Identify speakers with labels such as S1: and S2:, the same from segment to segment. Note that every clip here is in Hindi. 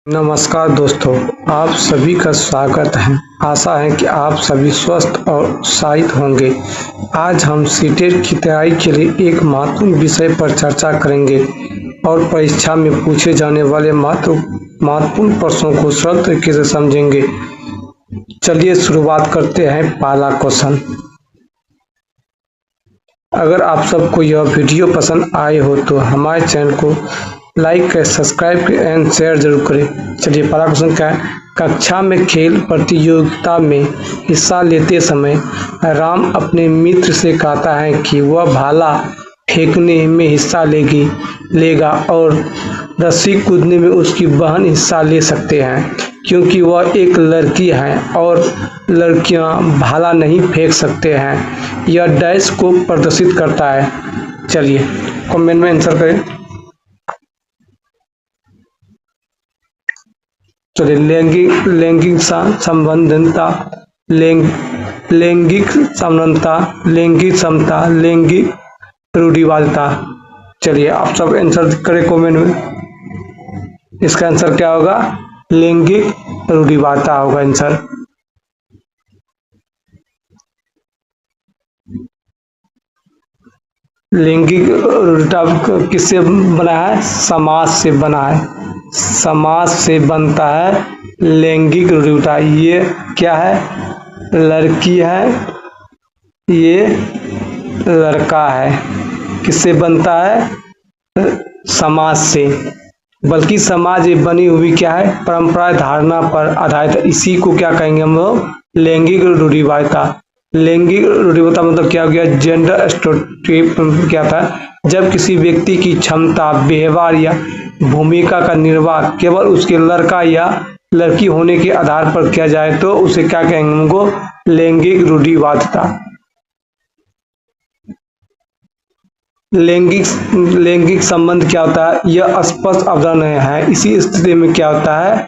S1: नमस्कार दोस्तों, आप सभी का स्वागत है। आशा है कि आप सभी स्वस्थ और उत्साहित होंगे। आज हम सीटेट की तैयारी के लिए एक महत्वपूर्ण विषय पर चर्चा करेंगे और परीक्षा में पूछे जाने वाले महत्वपूर्ण प्रश्नों को सरल तरीके से समझेंगे। चलिए शुरुआत करते हैं। पहला क्वेश्चन। अगर आप सबको यह वीडियो पसंद आए हो तो हमारे चैनल को लाइक करें, सब्सक्राइब करें एंड शेयर जरूर करें। चलिए पहला क्वेश्चन क्या है। कक्षा में खेल प्रतियोगिता में हिस्सा लेते समय राम अपने मित्र से कहता है कि वह भाला फेंकने में हिस्सा लेगा और रस्सी कूदने में उसकी बहन हिस्सा ले सकते हैं, क्योंकि वह एक लड़की है और लड़कियां भाला नहीं फेंक सकते हैं। यह डैश को प्रदर्शित करता है। चलिए कमेंट में आंसर करें। चलिए लैंगिक संबंधता, लैंगिक समानता, लैंगिक समता, लैंगिक रूढ़िवादिता। चलिए आप सब आंसर करें कमेंट में। इसका आंसर क्या होगा? लैंगिक रूढ़िवादिता होगा आंसर। लैंगिक रूढ़िवाद किससे बना है? समाज से बना है। समाज से बनता है लैंगिक रूढ़िवाद। ये क्या है? लड़की है, ये लड़का है। किससे बनता है? समाज से। बल्कि समाज ये बनी हुई क्या है? परंपरा धारणा पर आधारित। इसी को क्या कहेंगे हम लोग? लैंगिक रूढ़िवादिता। लैंगिक रूढ़िवादिता मतलब क्या हो गया? जेंडर स्टेरियोटाइप क्या था? जब किसी व्यक्ति की क्षमता, व्यवहार या भूमिका का निर्वाह केवल उसके लड़का या लड़की होने के आधार पर किया जाए तो उसे क्या कहेंगे? हमको लैंगिक रूढ़िवादिता। लैंगिक संबंध क्या होता है? यह स्पष्ट अवधारणा है। इसी स्थिति में क्या होता है?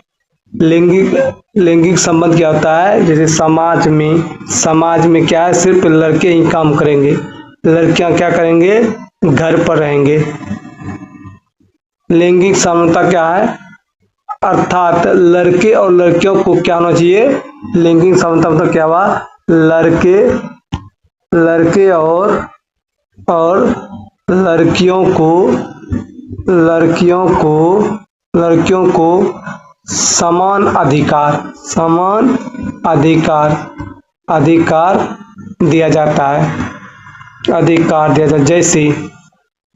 S1: लैंगिक संबंध क्या होता है? जैसे समाज में क्या है? सिर्फ लड़के ही काम करेंगे, लड़कियां क्या करेंगे? घर पर रहेंगे। लैंगिक समानता क्या है? अर्थात लड़के और लड़कियों को क्या होना चाहिए? लैंगिक समानता मतलब क्या हुआ? लड़के और लड़कियों को समान अधिकार दिया जाता है।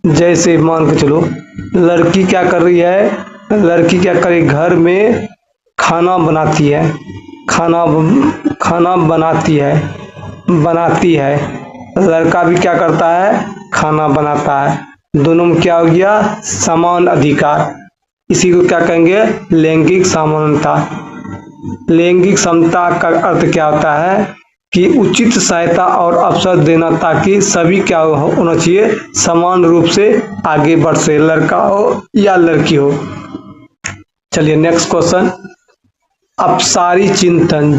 S1: जैसे मान के चलो, लड़की क्या कर रही है? लड़की क्या करे? घर में खाना बनाती है। लड़का भी क्या करता है? खाना बनाता है। दोनों में क्या हो गया? समान अधिकार। इसी को क्या कहेंगे? लैंगिक समानता। लैंगिक समता का अर्थ क्या होता है? कि उचित सहायता और अवसर देना, ताकि सभी क्या होना चाहिए? समान रूप से आगे बढ़ सके, लड़का हो या लड़की हो। चलिए नेक्स्ट क्वेश्चन। अपसारी चिंतन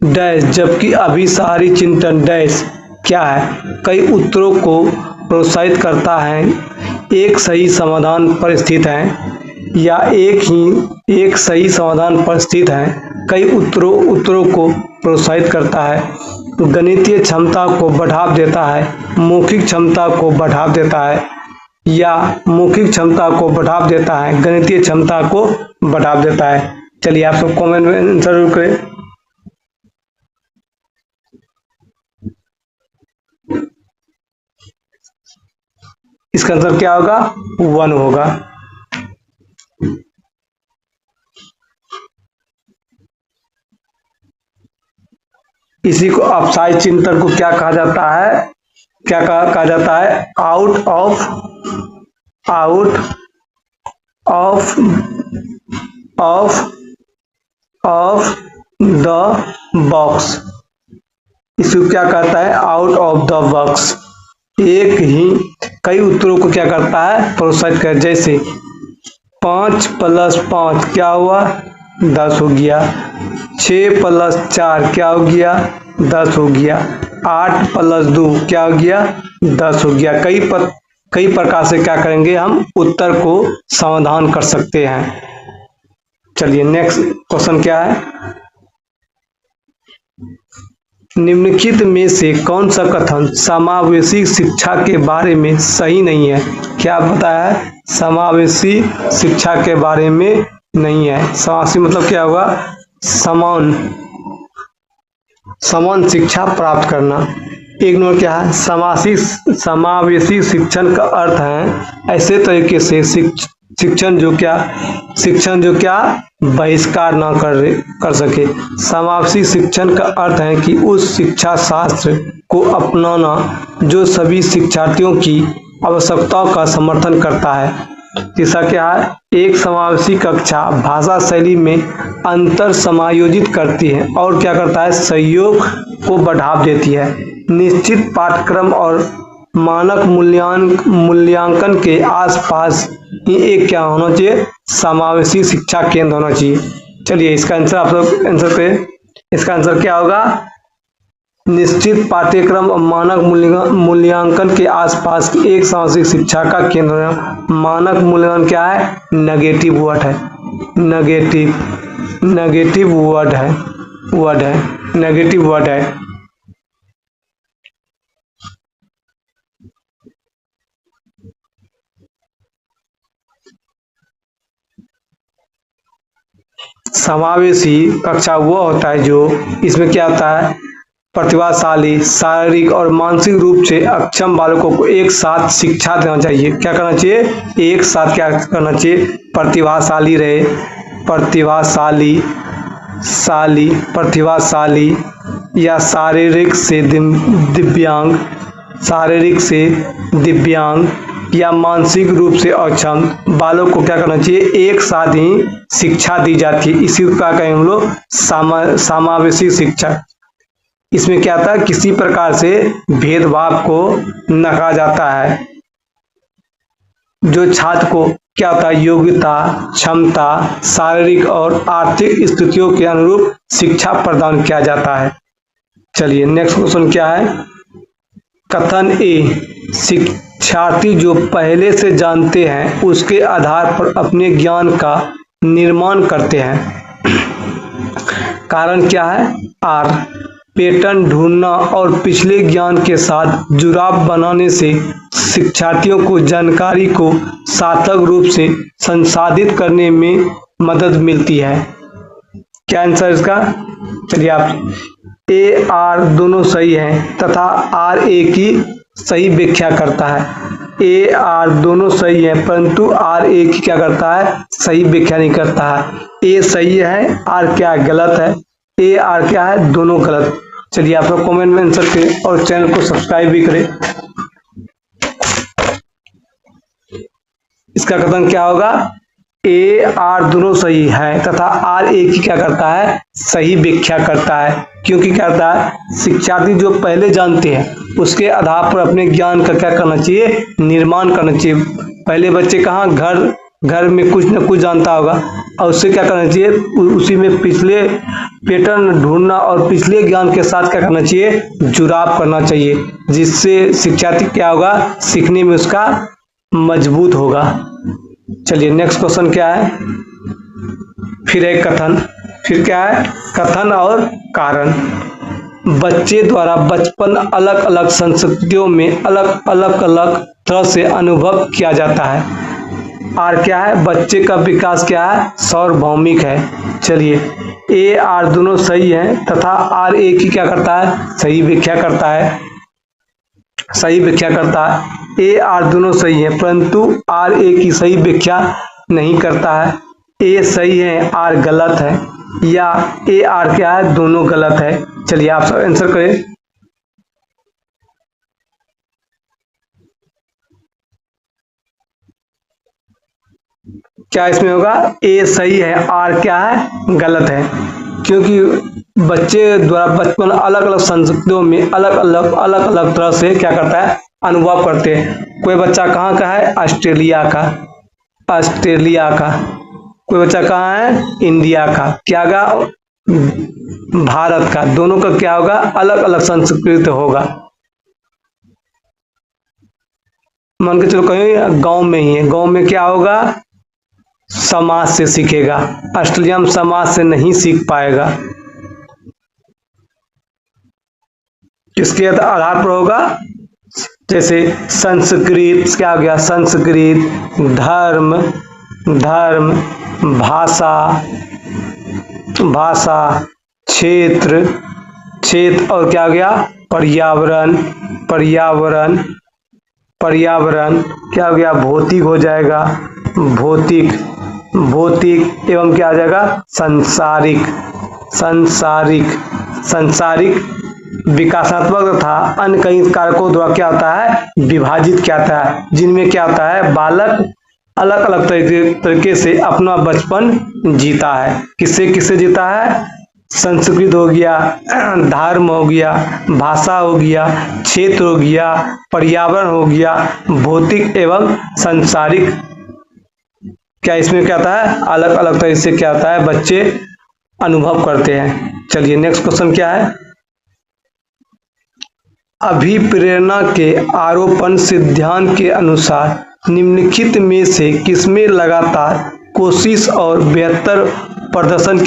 S1: डैश जबकि अभिसारी चिंतन डैश क्या है? कई उत्तरों को प्रोत्साहित करता है, एक सही समाधान पर स्थित है, या एक सही समाधान पर स्थित है। कई उत्तरों को प्रोत्साहित करता है, गणितीय क्षमता को बढ़ा देता है, मौखिक क्षमता को बढ़ा देता है, या मौखिक क्षमता को बढ़ा देता है, गणितीय क्षमता को बढ़ा देता है। चलिए आप सब कमेंट में आंसर जरूर करें। इसका आंसर क्या होगा? 1 होगा। इसी को अपसारी चिंतन को क्या कहा जाता है? कहा जाता है? Out of the box. इसको क्या कहता है? Out of the box. एक ही कई उत्तरों को क्या करता है? प्रोत्साहित कर। जैसे 5 + 5 क्या हुआ? 10 हो गया। 6 + 4 क्या हो गया? 10 हो गया। 8 + 2 क्या हो गया? 10 हो गया। कई प्रकार से क्या करेंगे? हम उत्तर को समाधान कर सकते हैं। चलिए नेक्स्ट क्वेश्चन क्या है, निम्नलिखित में से कौन सा कथन समावेशी शिक्षा के बारे में सही नहीं है। क्या बताया है, समावेशी शिक्षा के बारे में नहीं है। समावेशी मतलब क्या होगा, समान शिक्षा प्राप्त करना। एक नंबर क्या है, समावेशी शिक्षण का अर्थ है ऐसे तरीके से शिक्षण जो क्या बहिष्कार ना कर सके। समावेशी शिक्षण का अर्थ है कि उस शिक्षा शास्त्र को अपनाना जो सभी शिक्षार्थियों की आवश्यकताओं का समर्थन करता है। तीसरा क्या है, एक समावेशी कक्षा भाषा शैली में अंतर समायोजित करती है और क्या करता है, सहयोग को बढ़ावा देती है। निश्चित पाठ्यक्रम और मानक मूल्यांकन के आसपास ही एक क्या होना चाहिए, समावेशी शिक्षा केंद्र होना चाहिए। चलिए इसका आंसर आप लोग आंसर करें। इसका आंसर क्या होगा, निश्चित पाठ्यक्रम और मानक मूल्यांकन के आसपास एक समावेशी शिक्षा का केंद्र है। मानक मूल्यांकन क्या है, नेगेटिव वर्ड है, नेगेटिव वर्ड है। समावेशी कक्षा वो होता है जो इसमें क्या होता है, प्रतिभाशाली, शारीरिक और मानसिक रूप से अक्षम बालकों को एक साथ शिक्षा देना चाहिए। क्या करना चाहिए, एक साथ क्या करना चाहिए, प्रतिभाशाली या शारीरिक से दिव्यांग या मानसिक रूप से अक्षम बालक को क्या करना चाहिए, एक साथ ही शिक्षा दी जाती है। इसी को क्या कहेंगे हम लोग, समावेशी शिक्षा। इसमें क्या था, किसी प्रकार से भेदभाव को नकारा जाता है। जो छात्र को क्या होता है, योग्यता, क्षमता, शारीरिक और आर्थिक स्थितियों के अनुरूप शिक्षा प्रदान किया जाता है। चलिए नेक्स्ट क्वेश्चन क्या है, कथन ए, शिक्षार्थी जो पहले से जानते हैं उसके आधार पर अपने ज्ञान का निर्माण करते हैं। कारण क्या है, आर, पैटर्न ढूंढना और पिछले ज्ञान के साथ जुड़ाव बनाने से शिक्षार्थियों को जानकारी को सार्थक रूप से संसाधित करने में मदद मिलती है। क्या आंसर इसका, चलिए आप, ए आर दोनों सही हैं तथा आर ए की सही व्याख्या करता है। ए आर दोनों सही है परंतु आर ए की क्या करता है, सही व्याख्या नहीं करता है। ए सही है, आर क्या गलत है, ए आर क्या है, दोनों गलत। चलिए आप लोग कमेंट में आंसर करें और चैनल को सब्सक्राइब भी करें। इसका कथन क्या होगा, ए आर दोनों सही है तथा आर ए की क्या करता है, सही व्याख्या करता है। क्योंकि क्या करता है, शिक्षार्थी जो पहले जानते हैं उसके आधार पर अपने ज्ञान का क्या करना चाहिए, निर्माण करना चाहिए। पहले बच्चे कहाँ, घर में कुछ न कुछ जानता होगा और उससे क्या करना चाहिए, उसी में पिछले पैटर्न ढूंढना और पिछले ज्ञान के साथ क्या करना चाहिए, जुड़ाव करना चाहिए, जिससे शिक्षार्थी क्या होगा, सीखने में उसका मजबूत होगा। चलिए नेक्स्ट क्वेश्चन क्या है, फिर एक कथन, फिर क्या है, कथन और कारण। बच्चे द्वारा बचपन अलग अलग संस्कृतियों में अलग तरह से अनुभव किया जाता है। आर क्या है, बच्चे का विकास क्या है, सार्वभौमिक है। चलिए ए आर दोनों सही है तथा आर ए की क्या करता है, सही व्याख्या करता है। ए आर दोनों सही है परंतु आर ए की सही व्याख्या नहीं करता है। ए सही है, आर गलत है, या ए आर क्या है, दोनों गलत है। चलिए आप सब आंसर करें। क्या इसमें होगा, ए सही है, आर क्या है, गलत है। क्योंकि बच्चे द्वारा बचपन अलग अलग संस्कृतियों में अलग अलग तरह से क्या करता है, अनुभव करते हैं। कोई बच्चा कहाँ का है, ऑस्ट्रेलिया का, कोई बच्चा कहाँ है, इंडिया का, क्या का, भारत का। दोनों का क्या होगा, अलग अलग संस्कृति होगा। मान के चलो कहीं गांव में ही है, गांव में क्या होगा, समाज से सीखेगा, ऑस्ट्रेलिया में समाज से नहीं सीख पाएगा। किसके आधार पर होगा? जैसे संस्कृत, क्या हो गया? संस्कृत, धर्म, धर्म, भाषा, भाषा, क्षेत्र, क्षेत्र, और क्या हो गया? पर्यावरण, पर्यावरण, पर्यावरण, क्या हो गया? भौतिक हो जाएगा, भौतिक, भौतिक, एवं क्या हो जाएगा? सांसारिक, सांसारिक, सांसारिक, विकासात्मक तथा अन्य कई कारकों द्वारा क्या होता है? विभाजित किया जाता है, जिनमें क्या होता है? बालक अलग अलग तरीके से अपना बचपन जीता है। किससे किससे जीता है? संस्कृत हो गया, धर्म हो गया, भाषा हो गया, क्षेत्र हो गया, पर्यावरण हो गया, भौतिक एवं सांसारिक, क्या इसमें क्या होता है? अलग अलग तरीके से क्या होता है? बच्चे अनुभव करते हैं। चलिए नेक्स्ट क्वेश्चन क्या है? अभिप्रेरणा के आरोपण सिद्धांत के अनुसार निम्नलिखित में से किसमें लगातार कोशिश और बेहतर प्रदर्शन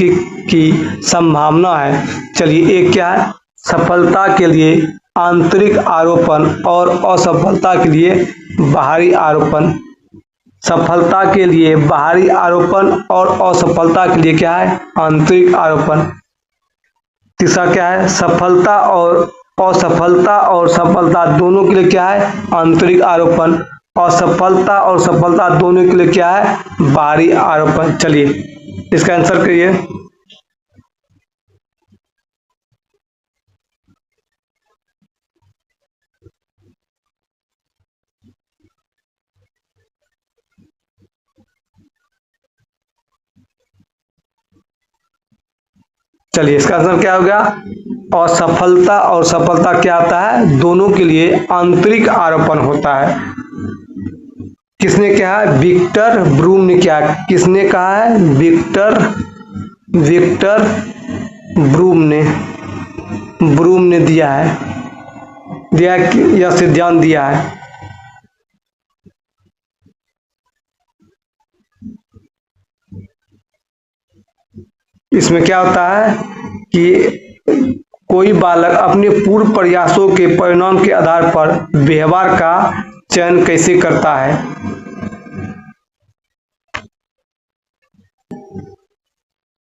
S1: की संभावना है? चलिए एक क्या है? सफलता के लिए आंतरिक आरोपण और असफलता के लिए बाहरी आरोपण। सफलता के लिए बाहरी आरोपण और असफलता के लिए क्या है? आंतरिक आरोपण। तीसरा क्या है? सफलता और असफलता और सफलता दोनों के लिए क्या है? आंतरिक आरोपण। असफलता और सफलता दोनों के लिए क्या है? बाहरी आरोपण। चलिए इसका आंसर करिए। चलिए इसका आंसर क्या हो गया? असफलता और सफलता क्या आता है? दोनों के लिए आंतरिक आरोपण होता है। किसने कहा है? विक्टर ब्रूम ने क्या? किसने कहा है? विक्टर, विक्टर ब्रूम ने दिया है, यह सिद्धांत दिया है। इसमें क्या होता है कि कोई बालक अपने पूर्व प्रयासों के परिणाम के आधार पर व्यवहार का चयन कैसे करता है?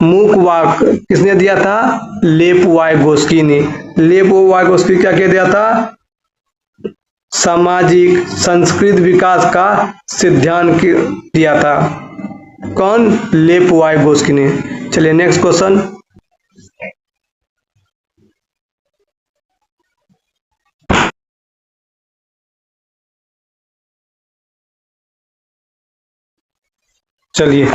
S1: मूक वाक किसने दिया था? लेप वाइगोस्की ने। लेप वाइगोस्की क्या कह दिया था? सामाजिक संस्कृत विकास का सिद्धांत दिया था। कौन? लेप वाइगोस्की ने। चलिए नेक्स्ट क्वेश्चन। चलिए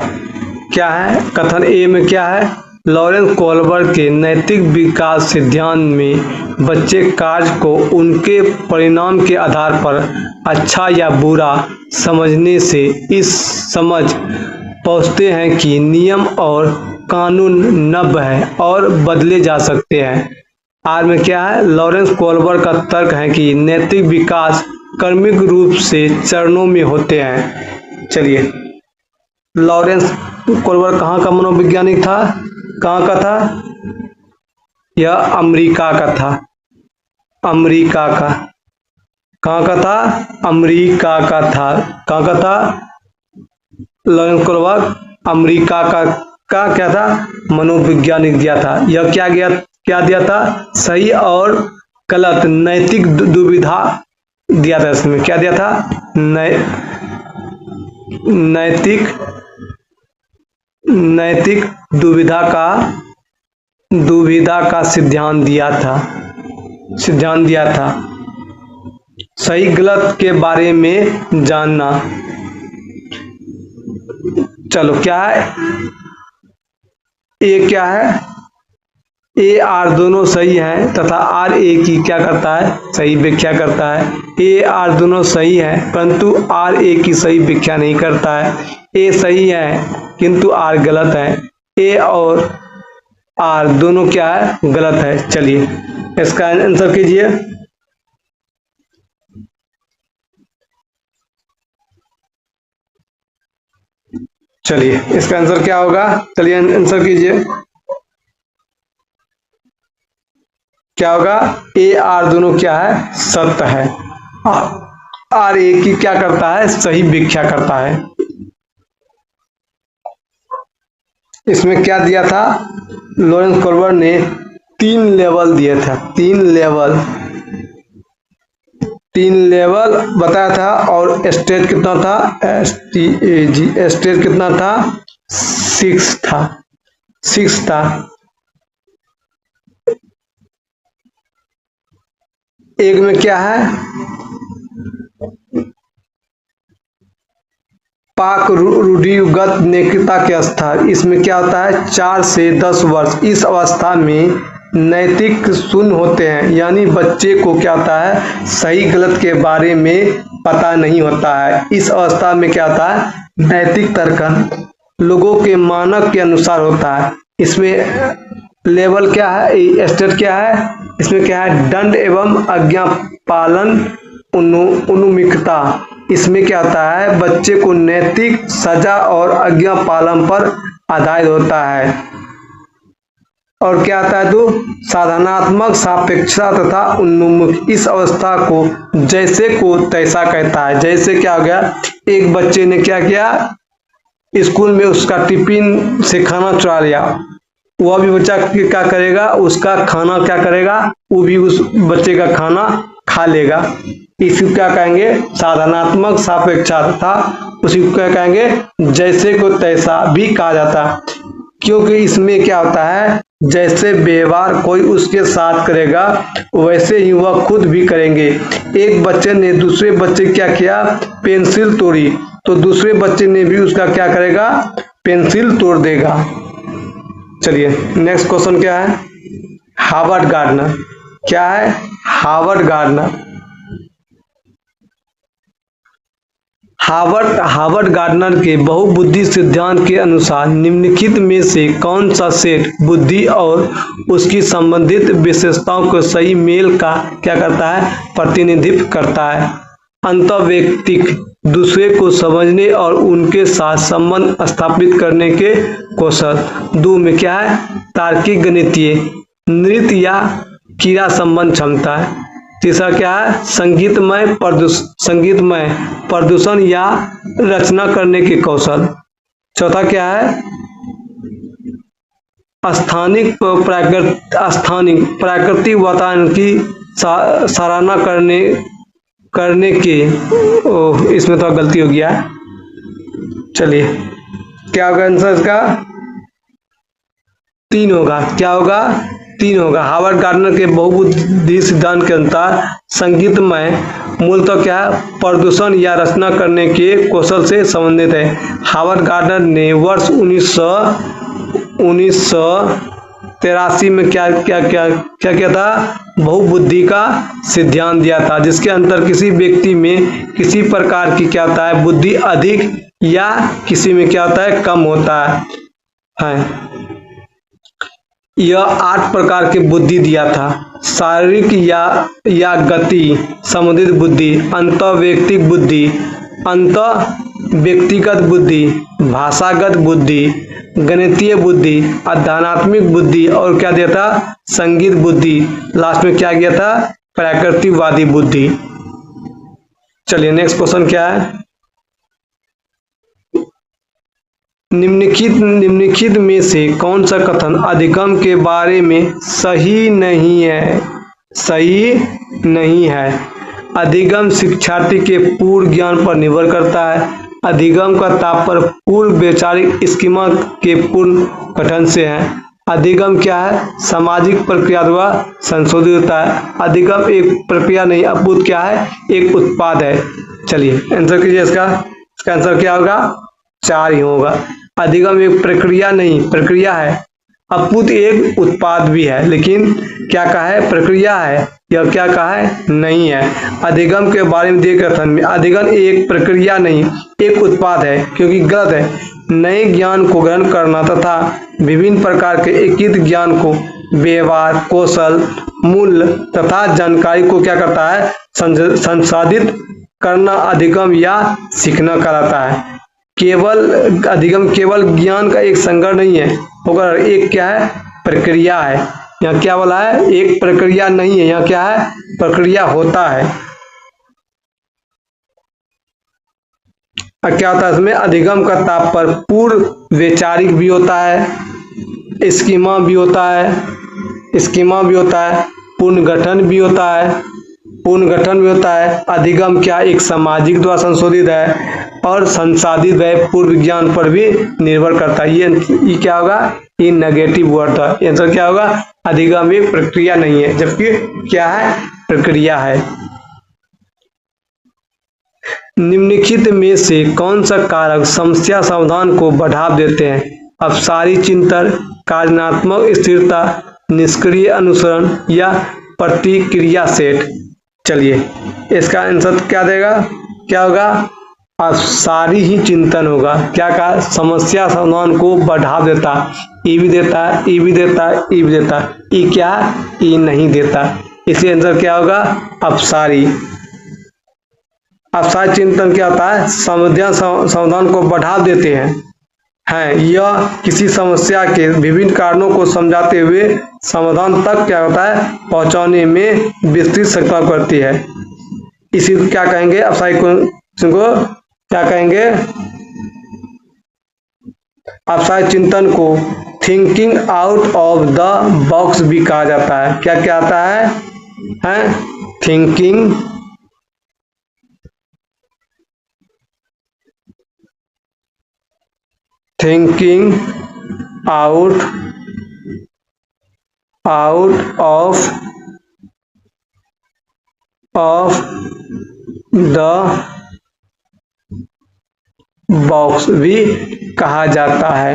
S1: क्या है? कथन ए में क्या है? लॉरेंस कोहलबर्ग के नैतिक विकास सिद्धांत में बच्चे कार्य को उनके परिणाम के आधार पर अच्छा या बुरा समझने से इस समझ पहुंचते हैं कि नियम और कानून नव्य है और बदले जा सकते हैं। आर में क्या है? लॉरेंस कोहलबर्ग का तर्क है कि नैतिक विकास क्रमिक रूप से चरणों में होते हैं। चलिए लॉरेंस कोहलबर्ग कहाँ का मनोवैज्ञानिक था? कहाँ का था? यह अमेरिका का था। अमेरिका का। कहाँ का था? अमेरिका का था। कहाँ का था? लॉरेंस कोहलबर्ग अमेरिका का क्या था? मनोवैज्ञानिक दिया था। यह क्या दिया था? सही और गलत नैतिक दुविधा दिया था। इसमें क्या दिया था? नैतिक दुविधा का सिद्धांत दिया था। सही गलत के बारे में जानना। चलो क्या है? ए क्या है? ए आर दोनों सही हैं तथा आर ए की क्या करता है? सही व्याख्या करता है। ए आर दोनों सही है परंतु आर ए की सही व्याख्या नहीं करता है। ए सही है किंतु आर गलत है। ए और आर दोनों क्या है? गलत है। चलिए इसका आंसर कीजिए। चलिए इसका आंसर क्या होगा, चलिए आंसर कीजिए, क्या होगा, ए आर दोनों क्या है, सत्य है। आर ए की क्या करता है, सही व्याख्या करता है। इसमें क्या दिया था, लॉरेंस कोल्बर ने 3 लेवल दिए थे, 3 लेवल बताया था, और स्टेज कितना था, स्टेज कितना था, 6 था, 6 था। एक में क्या है, पाक रूढ़िगत नैतिकता के स्तर, इसमें क्या होता है 4 से 10 वर्ष, इस अवस्था में नैतिक शून्य होते हैं, यानी बच्चे को क्या होता है, सही गलत के बारे में पता नहीं होता है। इस अवस्था में क्या होता है, नैतिक तर्क लोगों के मानक के अनुसार होता है। इसमें लेवल क्या है, स्टेट क्या है, इसमें क्या है, दंड एवं आज्ञा पालन उन्मुखता, इसमें क्या होता है, बच्चे को नैतिक सजा और आज्ञा पालन पर आधारित होता है। और क्या आता है, तो साधनात्मक सापेक्षता तथा उन्मुख, इस अवस्था को जैसे को तैसा कहता है। जैसे क्या हो गया, एक बच्चे ने क्या किया, स्कूल में उसका टिफिन से खाना चुरा लिया, वह भी बच्चा क्या करेगा, उसका खाना क्या करेगा, वो भी उस बच्चे का खाना खा लेगा। इसी क्या कहेंगे, साधनात्मक सापेक्षता था, उसी को क्या कहेंगे, जैसे को तैसा भी कहा जाता है। क्योंकि इसमें क्या होता है, जैसे व्यवहार कोई उसके साथ करेगा वैसे ही वह खुद भी करेंगे। एक बच्चे ने दूसरे बच्चे क्या किया, पेंसिल तोड़ी, तो दूसरे बच्चे ने भी उसका क्या करेगा, पेंसिल तोड़ देगा। चलिए नेक्स्ट क्वेश्चन क्या है, हार्वर्ड गार्डनर, क्या है, हार्वर्ड गार्डनर। हार्वर्ड गार्डनर के बहुबुद्धि सिद्धांत के अनुसार निम्नलिखित में से कौन सा सेट बुद्धि और उसकी संबंधित विशेषताओं को सही मेल का क्या करता है, प्रतिनिधित्व करता है। अंतर्वैयक्तिक, दूसरे को समझने और उनके साथ संबंध स्थापित करने के कौशल। 2 में क्या है, तार्किक गणितीय, नृत्य या क्रिया संबंध क्षमता है। तीसरा क्या है, संगीतमय प्रदूषण या रचना करने के कौशल। चौथा क्या है, स्थानिक प्राकृतिक वातावरण की सराहना करने के, इसमें तो गलती हो गया। चलिए क्या होगा आंसर इसका, 3 होगा, क्या होगा, 3 होगा। हार्वर्ड गार्डनर के बहुबुद्धि सिद्धांत के अनुसार संगीतमय मूलतः क्या है, प्रदूषण या रचना करने के कौशल से संबंधित है। हार्वर्ड गार्डनर ने वर्ष 1983 में क्या किया था, बहुबुद्धि का सिद्धांत दिया था, जिसके अंतर किसी व्यक्ति में किसी प्रकार की क्या होता है, बुद्धि अधिक या किसी में क्या होता है, कम होता है। यह 8 प्रकार की बुद्धि दिया था, शारीरिक या गति संबंधित बुद्धि, अंतर्वैयक्तिक बुद्धि, अंतर्व्यक्तिगत बुद्धि, भाषागत बुद्धि, गणितीय बुद्धि, अध्ययनात्मक बुद्धि, और क्या दिया था, संगीत बुद्धि। लास्ट में क्या किया था, प्राकृतिकवादी बुद्धि। चलिए नेक्स्ट क्वेश्चन क्या है, निम्नलिखित में से कौन सा कथन अधिगम के बारे में सही नहीं है। अधिगम शिक्षार्थी के पूर्ण ज्ञान पर निर्भर करता है। अधिगम का तात्पर्य पूर्व वैचारिक स्कीमा के पूर्ण गठन से है। अधिगम क्या है, सामाजिक प्रक्रिया द्वारा संशोधित होता है। अधिगम एक प्रक्रिया नहीं अपितु क्या है, एक उत्पाद है। चलिए आंसर कीजिए इसका आंसर क्या होगा, 4 ही होगा। अधिगम एक प्रक्रिया नहीं, प्रक्रिया है, अपितु एक उत्पाद भी है, लेकिन क्या कहा है, प्रक्रिया है, यह क्या कहा है, नहीं है। अधिगम के बारे में दिए कथन में अधिगम एक प्रक्रिया नहीं एक उत्पाद है, क्योंकि गलत है। नए ज्ञान को ग्रहण करना तथा विभिन्न प्रकार के एकीकृत ज्ञान को व्यवहार, कौशल, मूल्य तथा जानकारी को क्या करता है, संसाधित करना अधिगम या सीखना कहलाता है। केवल अधिगम केवल ज्ञान का एक संग्रह नहीं है, होगा एक क्या है, प्रक्रिया है। यहाँ क्या बोला है, एक प्रक्रिया नहीं है, यहाँ क्या है, प्रक्रिया होता है। और क्या होता है इसमें, अधिगम का तात्पर्य पूर्व वैचारिक भी होता है, स्कीमा भी होता है, स्कीमा भी होता है, पुनर्गठन भी होता है, पुनर्गठन भी होता है। अधिगम क्या एक सामाजिक द्वारा संशोधित है और संसाधित है, पूर्व विज्ञान पर भी निर्भर करता है। ये क्या होगा, ये नेगेटिव वर्ड है। आंसर क्या होगा, अधिगम एक प्रक्रिया नहीं है, जबकि क्या है, प्रक्रिया है। निम्नलिखित में से कौन सा कारक समस्या समाधान को बढ़ावा देते हैं? अपसारी चिंतन, कार्यात्मक स्थिरता, निष्क्रिय अनुसरण या प्रतिक्रिया सेट। चलिए इसका आंसर क्या देगा, क्या होगा, अपसारी ही चिंतन होगा। क्या कहा, समस्या समाधान को बढ़ावा देता, ये भी देता है, ये भी देता है, ये भी देता है, ये क्या, ये नहीं देता, इसलिए आंसर क्या होगा, अपसारी। अपसारी चिंतन क्या होता है, समस्या समाधान को बढ़ावा देते हैं, यह किसी समस्या के विभिन्न कारणों को समझाते हुए समाधान तक क्या होता है, पहुंचाने में विस्तृत सहायता करती है। इसी को क्या कहेंगे, अपसारी को क्या कहेंगे, अपसारी चिंतन को thinking out of the box भी कहा जाता है। क्या क्या आता है, thinking out of the box भी कहा जाता है।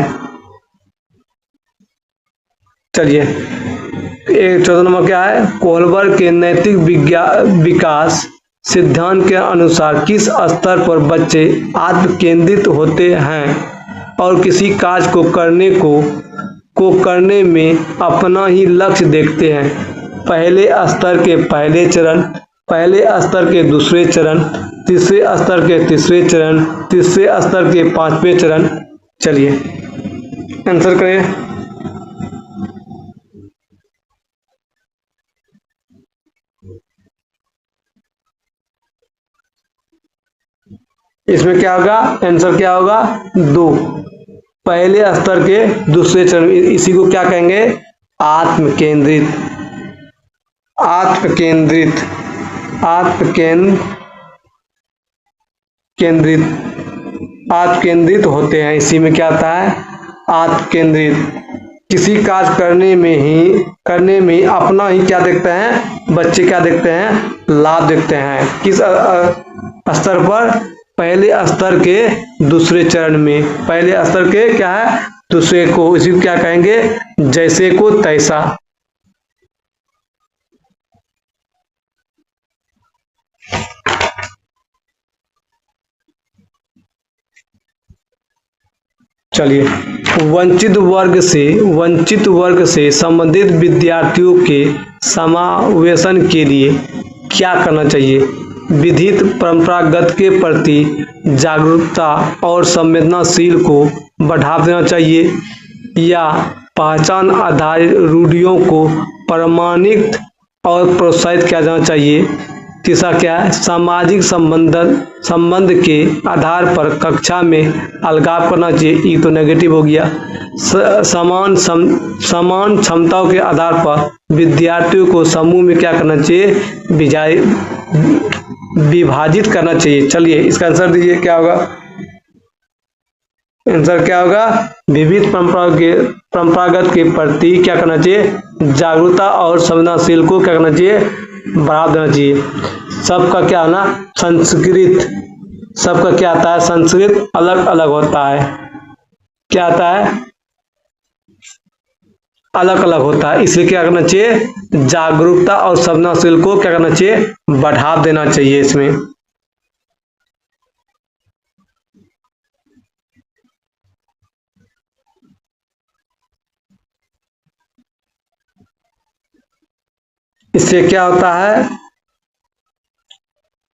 S1: चलिए एक चौथा नंबर क्या है, कोहलबर्ग के नैतिक विकास सिद्धांत के अनुसार किस स्तर पर बच्चे आत्म केंद्रित होते हैं और किसी कार्य को करने में अपना ही लक्ष्य देखते हैं? पहले स्तर के पहले चरण, पहले स्तर के दूसरे चरण, तीसरे स्तर के तीसरे चरण, तीसरे स्तर के पांचवें चरण। चलिए आंसर करें। इसमें क्या होगा, आंसर क्या होगा, दो, पहले स्तर के दूसरे चरण, इसी को क्या कहेंगे, आत्म केंद्रित, आत्म केंद्रित, आत्म केंद्रित होते हैं। इसी में क्या आता है, आत्म केंद्रित, किसी कार्य करने में अपना ही क्या देखते हैं, बच्चे क्या देखते हैं, लाभ देखते हैं। किस स्तर पर, पहले स्तर के दूसरे चरण में, पहले स्तर के क्या है, दूसरे को, इसी को क्या कहेंगे, जैसे को तैसा। चलिए वंचित वर्ग से संबंधित विद्यार्थियों के समावेशन के लिए क्या करना चाहिए? विधित परंपरागत के प्रति जागरूकता और संवेदनशील को बढ़ावा देना चाहिए या पहचान आधारित रूढ़ियों को प्रमाणित और प्रोत्साहित किया जाना चाहिए? तीसरा क्या है, सामाजिक संबंध के आधार पर कक्षा में अलगाव करना चाहिए, ये तो नेगेटिव हो गया। समान क्षमताओं के आधार पर विद्यार्थियों को समूह में क्या करना चाहिए, विभाजित करना चाहिए। चलिए इसका आंसर दीजिए, क्या होगा, आंसर क्या होगा, विविध परंपरागत के प्रति क्या करना चाहिए, जागरूकता और संवेदनशील को क्या करना चाहिए, बढ़ावा देना चाहिए। सबका क्या है ना, संस्कृत, सबका क्या आता है, संस्कृत अलग अलग होता है, क्या आता है, अलग अलग होता है, इसलिए क्या करना चाहिए, जागरूकता और संवेदनशील को क्या करना चाहिए, बढ़ावा देना चाहिए। इसमें इससे क्या होता है,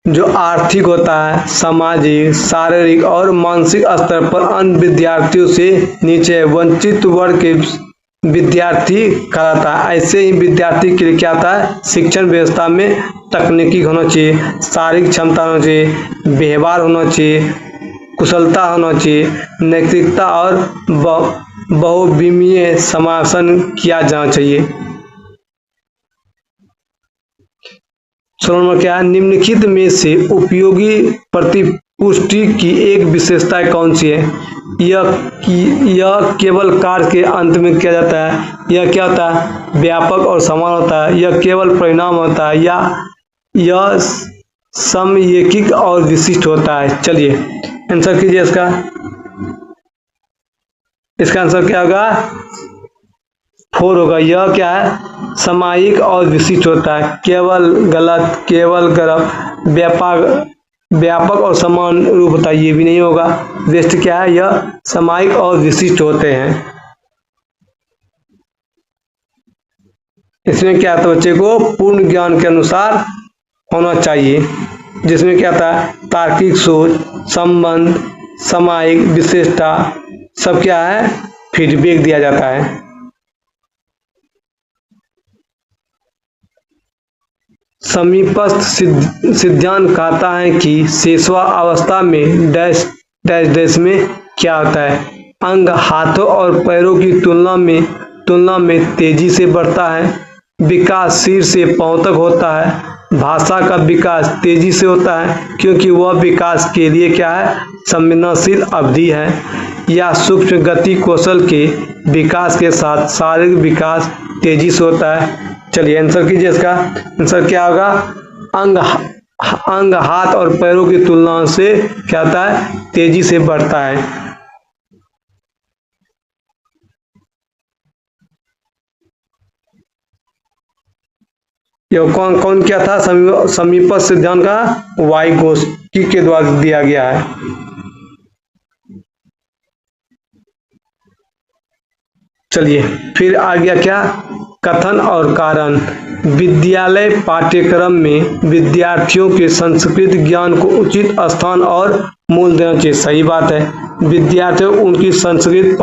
S1: जो आर्थिक होता है, सामाजिक, शारीरिक और मानसिक स्तर पर अन्य विद्यार्थियों से नीचे वंचित वर्ग के विद्यार्थी कहलाता है। ऐसे ही विद्यार्थी के लिए क्या आता है, शिक्षण व्यवस्था में तकनीकी होना चाहिए, शारीरिक क्षमता होना चाहिए, व्यवहार होना चाहिए, कुशलता होना चाहिए, नैतिकता और बहुविमीय समावेशन किया जाना चाहिए। सवाल नंबर क्या है, निम्नलिखित में से उपयोगी प्रतिपुष्टि की एक विशेषता कौन सी है? यह केवल कार्य के अंत में किया जाता है, यह क्या होता है, व्यापक और समान होता है, यह केवल परिणाम होता है, या यह समयैकिक और विशिष्ट होता है? चलिए आंसर कीजिए इसका आंसर क्या होगा, 4 होगा। यह क्या है, सामयिक और विशिष्ट होता है। केवल गलत, केवल गलत, व्यापक और समान रूप होता है, ये भी नहीं होगा। बेस्ट क्या है, यह सामयिक और विशिष्ट होते हैं। इसमें क्या था, बच्चे को पूर्ण ज्ञान के अनुसार होना चाहिए, जिसमें क्या था, तार्किक सोच, संबंध, सामयिक, विशेषता, सब क्या है, फीडबैक दिया जाता है। समीपस्थ सिद्धांत कहता है कि शेषवा अवस्था में डैश डैश डैश में क्या होता है, अंग हाथों और पैरों की तुलना में तेजी से बढ़ता है, विकास सिर से पांव तक होता है, भाषा का विकास तेजी से होता है क्योंकि वह विकास के लिए क्या है, संवेदनशील अवधि है, या सूक्ष्म गति कौशल के विकास के साथ शारीरिक विकास तेजी से होता है। चलिए आंसर कीजिए, इसका आंसर क्या होगा, अंग हाथ और पैरों की तुलना से क्या होता है, तेजी से बढ़ता है। यह कौन कौन क्या था, समीपस्थ सिद्धांत का वाइगोत्स्की के द्वारा दिया गया है। चलिए फिर आ गया क्या, कथन और कारण। विद्यालय पाठ्यक्रम में विद्यार्थियों के संस्कृत ज्ञान को उचित स्थान और मूल्य देना चाहिए। सही बात है, विद्यार्थियों उनकी संस्कृत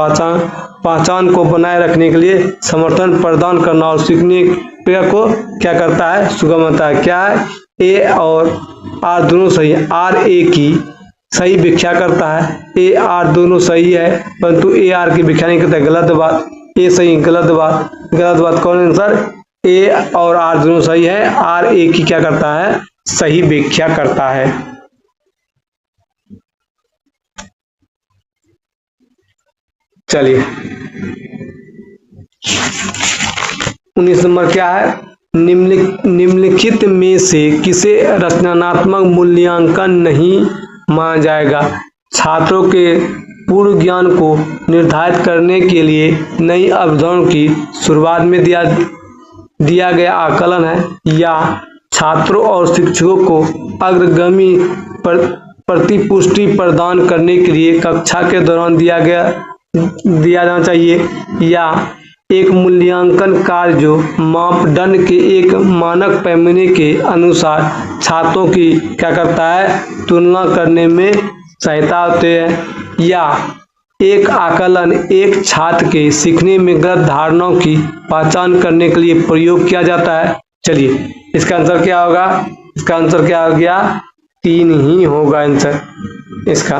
S1: पहचान को बनाए रखने के लिए समर्थन प्रदान करना और सीखने को क्या करता है, सुगम होता है। क्या है, ए और आर दोनों सही है, आर ए की सही व्याख्या करता है, ए आर दोनों सही है परंतु ए आर की व्याख्या नहीं करता है, गलत बात, ए सही, गलत बात कौन आंसर, ए और आर दोनों सही है, आर ए की क्या करता है, सही व्याख्या करता है। चलिए 19 नंबर क्या है, निम्नलिखित में से किसे रचनात्मक मूल्यांकन नहीं माना जाएगा? छात्रों के पूर्व ज्ञान को निर्धारित करने के लिए नई अवधारणाओं की शुरुआत में दिया गया आकलन है, या छात्रों और शिक्षकों को अग्रगामी प्रतिपुष्टि प्रदान करने के लिए कक्षा के दौरान दिया जाना चाहिए, या एक मूल्यांकन कार्य जो मापदंड के एक मानक पैमाने के अनुसार छात्रों की क्या करता है, तुलना करने में सहायता होती है, या एक आकलन एक छात्र के सीखने में गलत धारणाओं की पहचान करने के लिए प्रयोग किया जाता है। चलिए इसका आंसर क्या होगा, इसका आंसर क्या हो गया, 3 ही होगा आंसर इसका।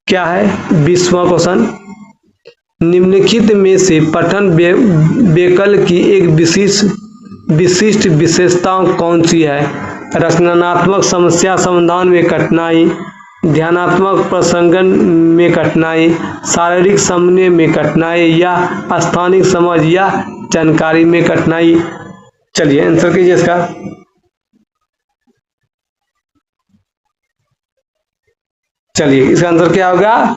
S1: क्या है 20वां क्वेश्चन, निम्नलिखित में से पठन बेकल की एक विशिष्ट विशेषताओं कौन सी है? रचनात्मक समस्या समाधान में कठिनाई, ध्यानात्मक प्रसंगन में कठिनाई, शारीरिक समन्वय में कठिनाई, या स्थानिक समझ या जानकारी में कठिनाई? चलिए आंसर कीजिए इसका। चलिए इसका आंसर क्या होगा,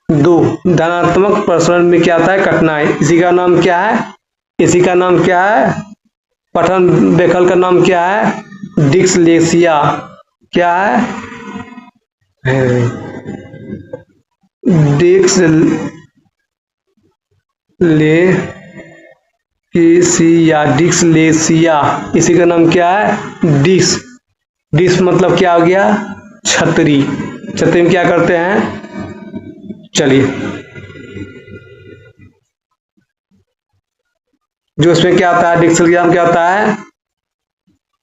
S1: 2, धनात्मक प्रसरण में क्या आता है, कठिनाई। इसी का नाम क्या है, इसी का नाम क्या है, पठन बेकल का नाम क्या है, डिस्लेक्सिया। क्या है, डिस्लेक्सिया डिस्लेक्सिया, डिस्लेक्सिया, इसी का नाम क्या है? डिस। डिस मतलब क्या हो गया? छतरी। छतरी में क्या करते हैं? चलिए, जो इसमें क्या होता है, डिस्लेक्सिया में क्या होता है?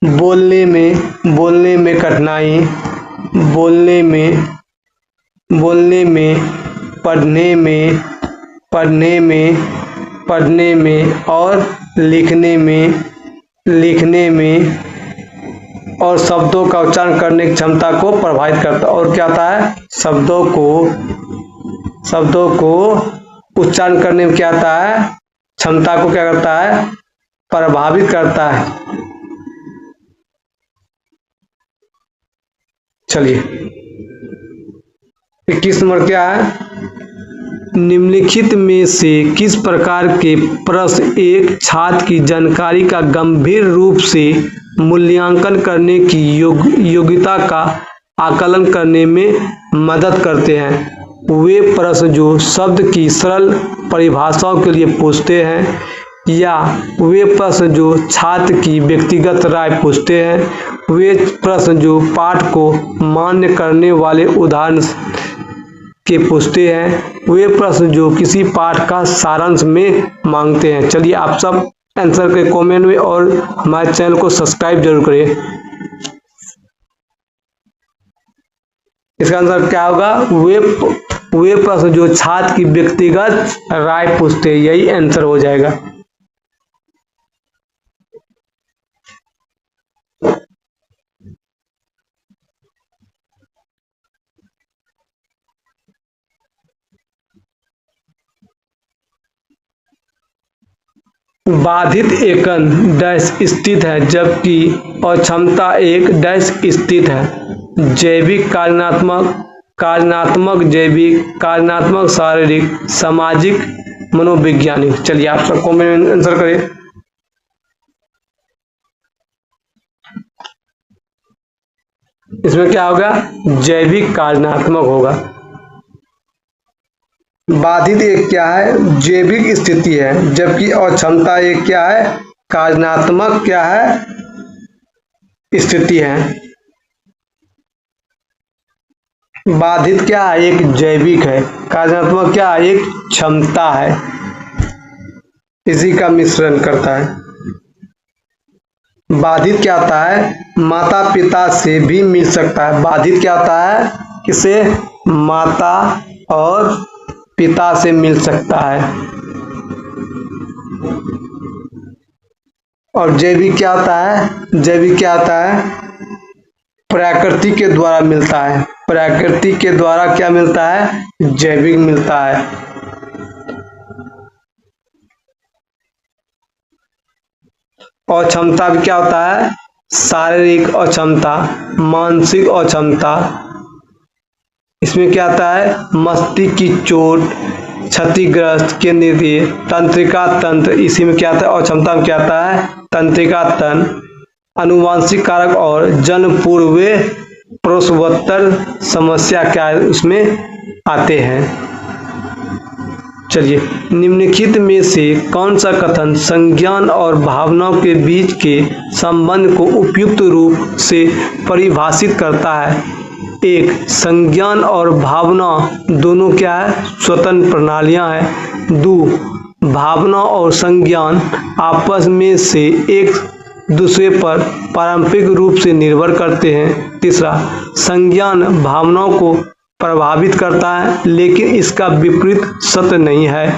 S1: बोलने में कठिनाई, बोलने में, पढ़ने में और लिखने में और शब्दों का उच्चारण करने की क्षमता को प्रभावित करता है। और क्या होता है? शब्दों को उच्चारण करने में क्या आता है? क्षमता को क्या करता है? प्रभावित करता है। चलिए, 21 नंबर क्या है? निम्नलिखित में से किस प्रकार के प्रश्न एक छात्र की जानकारी का गंभीर रूप से मूल्यांकन करने की योग्यता का आकलन करने में मदद करते हैं? वे प्रश्न जो शब्द की सरल परिभाषाओं के लिए पूछते हैं, या वे प्रश्न जो छात्र की व्यक्तिगत राय पूछते हैं, वे प्रश्न जो पाठ को मान्य करने वाले उदाहरण के पूछते हैं, वे प्रश्न जो किसी पाठ का सारांश में मांगते हैं। चलिए, आप सब आंसर के कमेंट में और हमारे चैनल को सब्सक्राइब जरूर करिए। इसका आंसर क्या होगा? वे प्रश्न जो छात्र की व्यक्तिगत राय पूछते हैं, यही आंसर हो जाएगा। बाधित एकन डैश स्थित है, जबकि अक्षमता एक डैश स्थित है। जैविक, कार्यात्मक, शारीरिक, सामाजिक, मनोवैज्ञानिक। चलिए, आप सब कमेंट में आंसर करिए। इसमें क्या होगा? जैविक कार्यात्मक होगा। बाधित एक क्या है? जैविक स्थिति है, जबकि अक्षमता एक क्या है? कार्यात्मक क्या है? स्थिति है। बाधित क्या है? एक जैविक है। कार्यात्मक क्या है? एक क्षमता है। इसी का मिश्रण करता है। बाधित क्या होता है? माता पिता से भी मिल सकता है। बाधित क्या होता है? किसे? माता और पिता से मिल सकता है। और जैविक क्या होता है? जैविक क्या होता है? प्रकृति के द्वारा मिलता है। प्रकृति के द्वारा क्या मिलता है? जैविक मिलता है। और क्षमता भी क्या होता है? शारीरिक अक्षमता, मानसिक अक्षमता। इसमें क्या आता है? मस्तिष्क की चोट, क्षतिग्रस्त, केंद्रीय तंत्रिका तंत्र। इसी में क्या आता है? अक्षमता में क्या आता है? तंत्रिका तंत्र। अनुवांशिक कारक और जन्म पूर्व प्रसवोत्तर समस्या क्या है? उसमें आते हैं। चलिए, निम्नलिखित में से कौन सा कथन संज्ञान और भावनाओं के बीच के संबंध को उपयुक्त रूप से परिभाषित करता है? एक, संज्ञान और भावना दोनों क्या है? स्वतंत्र प्रणालियां हैं। दो, भावना और संज्ञान आपस में से एक दूसरे पर पारंपरिक रूप से निर्भर करते हैं। तीसरा, संज्ञान भावनाओं को प्रभावित करता है, लेकिन इसका विपरीत सत्य नहीं है।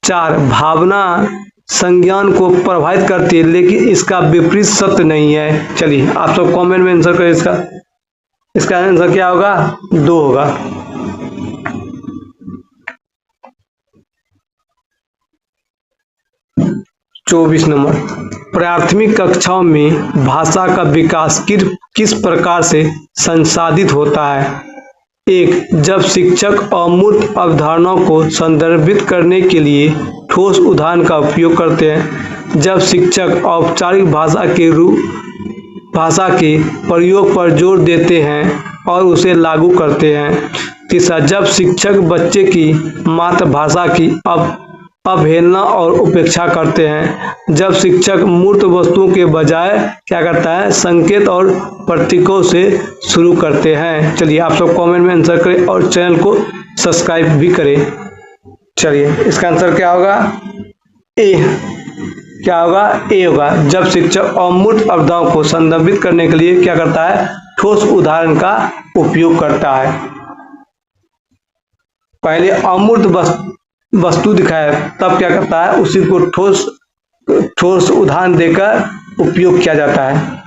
S1: चार, भावना संज्ञान को प्रभावित करती है, लेकिन इसका विपरीत सत्य नहीं है। चलिए, आप सब कमेंट में आंसर करें। इसका आंसर क्या होगा? 2 होगा। चौबीस नंबर, प्राथमिक कक्षाओं में भाषा का विकास किस प्रकार से संसाधित होता है? एक, जब शिक्षक अमूर्त अवधारणाओं को संदर्भित करने के लिए ठोस उदाहरण का उपयोग करते हैं। जब शिक्षक औपचारिक भाषा के प्रयोग पर जोर देते हैं और उसे लागू करते हैं। तीसरा, जब शिक्षक बच्चे की मातृभाषा की अवहेलना और उपेक्षा करते हैं। जब शिक्षक मूर्त वस्तुओं के बजाय क्या करता है, संकेत और प्रतीकों से शुरू करते हैं। चलिए आप सब कमेंट में आंसर करें और चैनल को सब्सक्राइब भी करें। चलिए इसका आंसर क्या होगा, ए। क्या होगा, ए होगा। जब शिक्षक अमूर्त अवधाओं को संदर्भित करने के लिए क्या करता है, ठोस उदाहरण का उपयोग करता है। पहले अमूर्त वस्तु दिखाए तब क्या करता है, उसी को ठोस उदाहरण देकर उपयोग किया जाता है।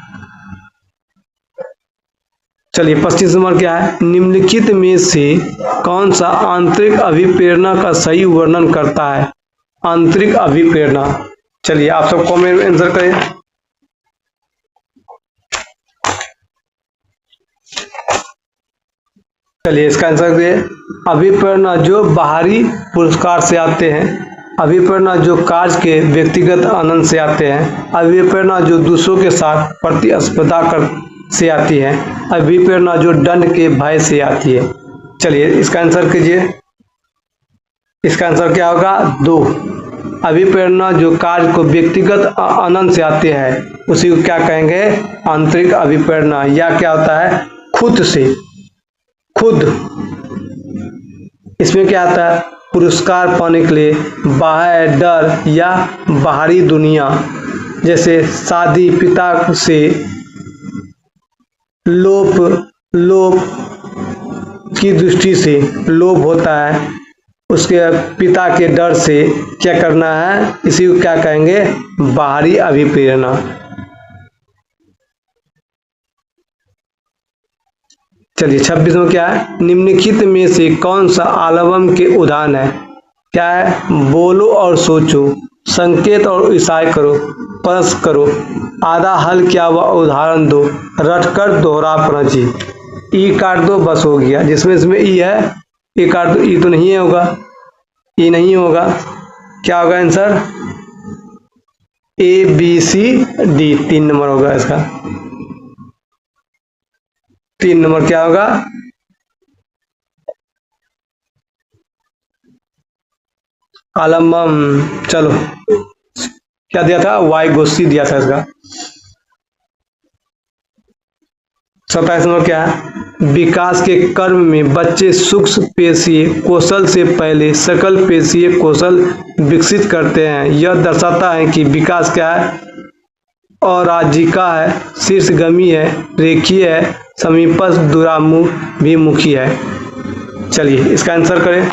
S1: चलिए 25 नंबर क्या है, निम्नलिखित में से कौन सा आंतरिक अभिप्रेरणा का सही वर्णन करता है। आंतरिक अभिप्रेरणा, चलिए आप सब कमेंट में आंसर करें। चलिए इसका आंसर दिए, अभिप्रेरणा जो बाहरी पुरस्कार से आते हैं, अभिप्रेरणा जो कार्य के व्यक्तिगत आनंद से आते हैं, अभिप्रेरणा जो दूसरों के साथ प्रतिस्पर्धा से आती है, अभिप्रेरणा जो दंड के भय से आती है। चलिए इसका आंसर कीजिए। इसका आंसर क्या होगा, 2। अभिप्रेरणा जो कार्य को व्यक्तिगत आनंद से आते हैं उसी को क्या कहेंगे, आंतरिक अभिप्रेरणा। या क्या होता है, खुद से, खुद। इसमें क्या आता है, पुरस्कार पाने के लिए बाह्य डर या बाहरी दुनिया, जैसे शादी, पिता से लोभ की दृष्टि से लोभ होता है, उसके पिता के डर से क्या करना है, इसी को क्या कहेंगे, बाहरी अभिप्रेरणा। चलिए 26 में क्या है, निम्नलिखित में से कौन सा आलवम के उदाहरण है। क्या है, बोलो और सोचो, संकेत और इशारे करो, स्पर्श करो, आधा हल किया हुआ उदाहरण दो, रटकर दोहरा पणजी। ई काट दो, बस हो गया। जिसमें इसमें ई है, ई काट दो, ई तो नहीं होगा, ई नहीं होगा। क्या होगा आंसर, ABCD, 3 नंबर होगा इसका। 3 नंबर क्या होगा, आलम्बम। चलो क्या दिया था, वाइगोसी दिया था इसका। 27 नंबर क्या है, विकास के क्रम में बच्चे सूक्ष्म पेशीय कौशल से पहले सकल पेशीय कौशल विकसित करते हैं। यह दर्शाता है कि विकास क्या है, अराजिका है, शीर्षगामी है, रेखीय है, समीपस्थ, दूराभिमुखी है। चलिए इसका आंसर करें।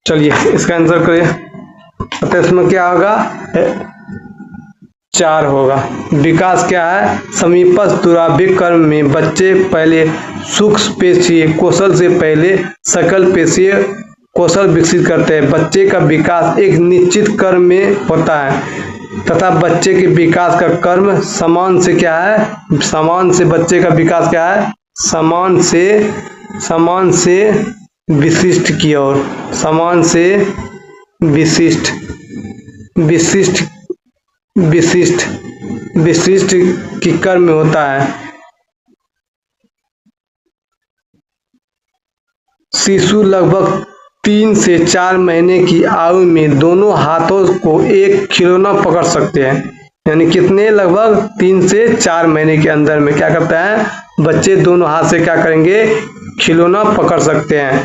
S1: चलिए इसका आंसर करिए। तो इसमें क्या होगा, 4 होगा। विकास क्या है, समीपस्थ दूराभिक क्रम में बच्चे पहले सूक्ष्म पेशीय कौशल से पहले सकल पेशीय कौशल विकसित करते हैं। बच्चे का विकास एक निश्चित क्रम में होता है तथा बच्चे के विकास का क्रम समान से क्या है, समान से बच्चे का विकास क्या है, समान से विशिष्ट की ओर, समान से विशिष्ट की क्रम में होता है। शिशु लगभग 3 से 4 महीने की आयु में दोनों हाथों को एक खिलौना पकड़ सकते हैं। यानी कितने, लगभग 3 से 4 महीने के अंदर में क्या करता है, बच्चे दोनों हाथ से क्या करेंगे, खिलौना पकड़ सकते हैं।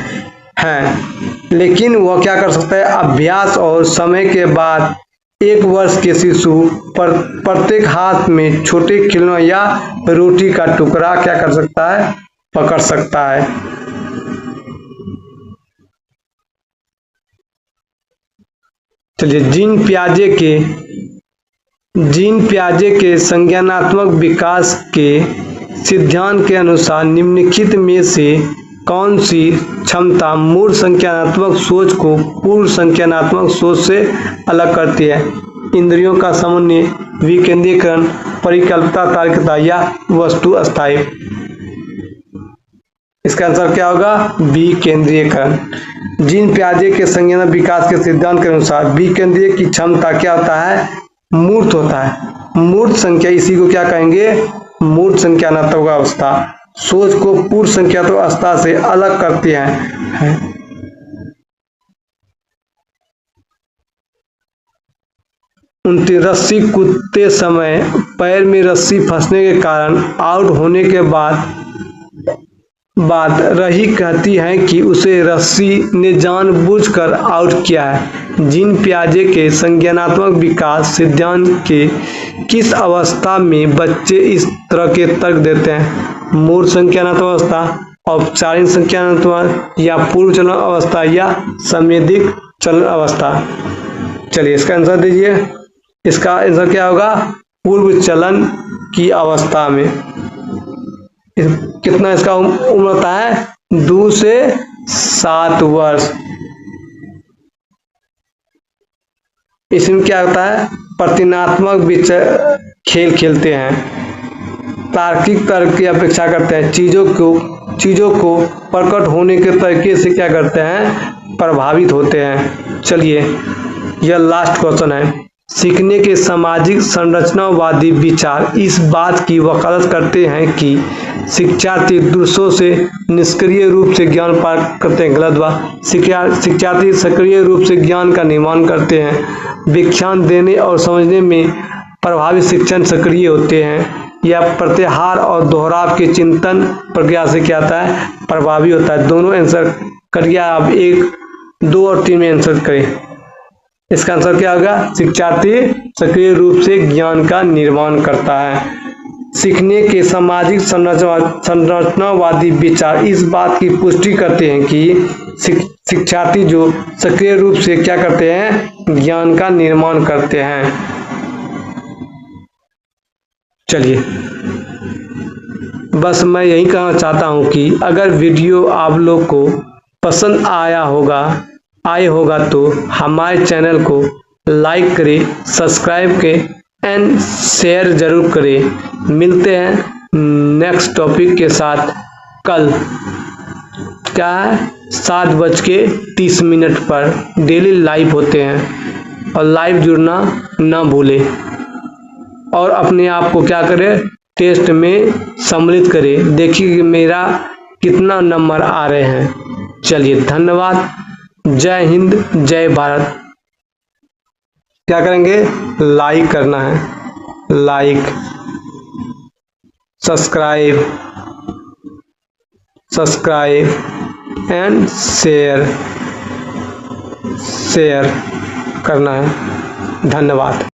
S1: लेकिन वह क्या कर सकता है, अभ्यास और समय के बाद 1 वर्ष के शिशु प्रत्येक हाथ में छोटे खिलौना या रोटी का टुकड़ा क्या कर सकता है, पकड़ सकता है। चलिए जीन पियाजे के संज्ञानात्मक विकास के सिद्धांत के अनुसार निम्नलिखित में से कौन सी क्षमता मूल संज्ञानात्मक सोच को पूर्व संज्ञानात्मक सोच से अलग करती है। इंद्रियों का समन्वय, विकेंद्रीकरण, परिकल्पना, तार्किकता या वस्तु स्थायी। इसका आंसर क्या होगा? बी केंद्रीयकरण। जीन पियाजे के संज्ञानात्मक विकास के सिद्धांत के अनुसार विकेंद्रीय की क्षमता क्या होता है? मूर्त होता है। मूर्त संख्या, इसी को क्या कहेंगे? मूर्त संख्यानात्मक अवस्था। सोच को पूर्ण संख्यात्मक अवस्था से अलग करती है। उनकी रस्सी कूदते समय पैर में रस्सी फंसने के कारण आउट होने के बाद रही कहती है कि उसे रस्सी ने जानबूझकर आउट किया है। जीन पियाजे के संज्ञानात्मक विकास सिद्धांत के किस अवस्था में बच्चे इस तरह के तर्क देते हैं? मूर्त संज्ञानात्मक अवस्था, औपचारिक संज्ञानात्मक, या पूर्व चलन अवस्था, या संवेदिक चलन अवस्था? चलिए इसका आंसर दीजिए। इसका आंसर क्या होगा? पूर्व चलन की अवस्था में। कितना इसका उम्र होता है? 2 से 7 वर्ष। इसमें क्या होता है? प्रतीकात्मक खेल खेलते हैं, तार्किक तर्क की अपेक्षा करते हैं, चीजों को प्रकट होने के तरीके से क्या करते हैं? प्रभावित होते हैं। चलिए यह लास्ट क्वेश्चन है। सीखने के सामाजिक संरचनावादी विचार इस बात की वकालत करते हैं कि शिक्षार्थी दूसरों से निष्क्रिय रूप से ज्ञान प्राप्त करते हैं। गलत बात। शिक्षार्थी सक्रिय रूप से ज्ञान का निर्माण करते हैं। व्याख्यान देने और समझने में प्रभावी शिक्षण सक्रिय होते हैं, या प्रत्याहार और दोहराव के चिंतन प्रक्रिया से क्या आता है? प्रभावी होता है। दोनों आंसर करिए आप, 1, 2 और 3 में आंसर करें। इसका आंसर क्या होगा? शिक्षार्थी सक्रिय रूप से ज्ञान का निर्माण करता है। सीखने के सामाजिक संरचनावादी विचार इस बात की पुष्टि करते हैं कि शिक्षार्थी जो सक्रिय रूप से क्या करते हैं? ज्ञान का निर्माण करते हैं। चलिए बस मैं यही कहना चाहता हूं कि अगर वीडियो आप लोग को पसंद आया होगा तो हमारे चैनल को लाइक करें, सब्सक्राइब करें एंड शेयर जरूर करें। मिलते हैं नेक्स्ट टॉपिक के साथ कल। क्या है? 7:30 पर डेली लाइव होते हैं, और लाइव जुड़ना ना भूलें, और अपने आप को क्या करें? टेस्ट में सम्मिलित करें। देखिए कि मेरा कितना नंबर आ रहे हैं। चलिए धन्यवाद। जय हिंद, जय भारत। क्या करेंगे? लाइक करना है, लाइक, सब्सक्राइब एंड शेयर करना है। धन्यवाद।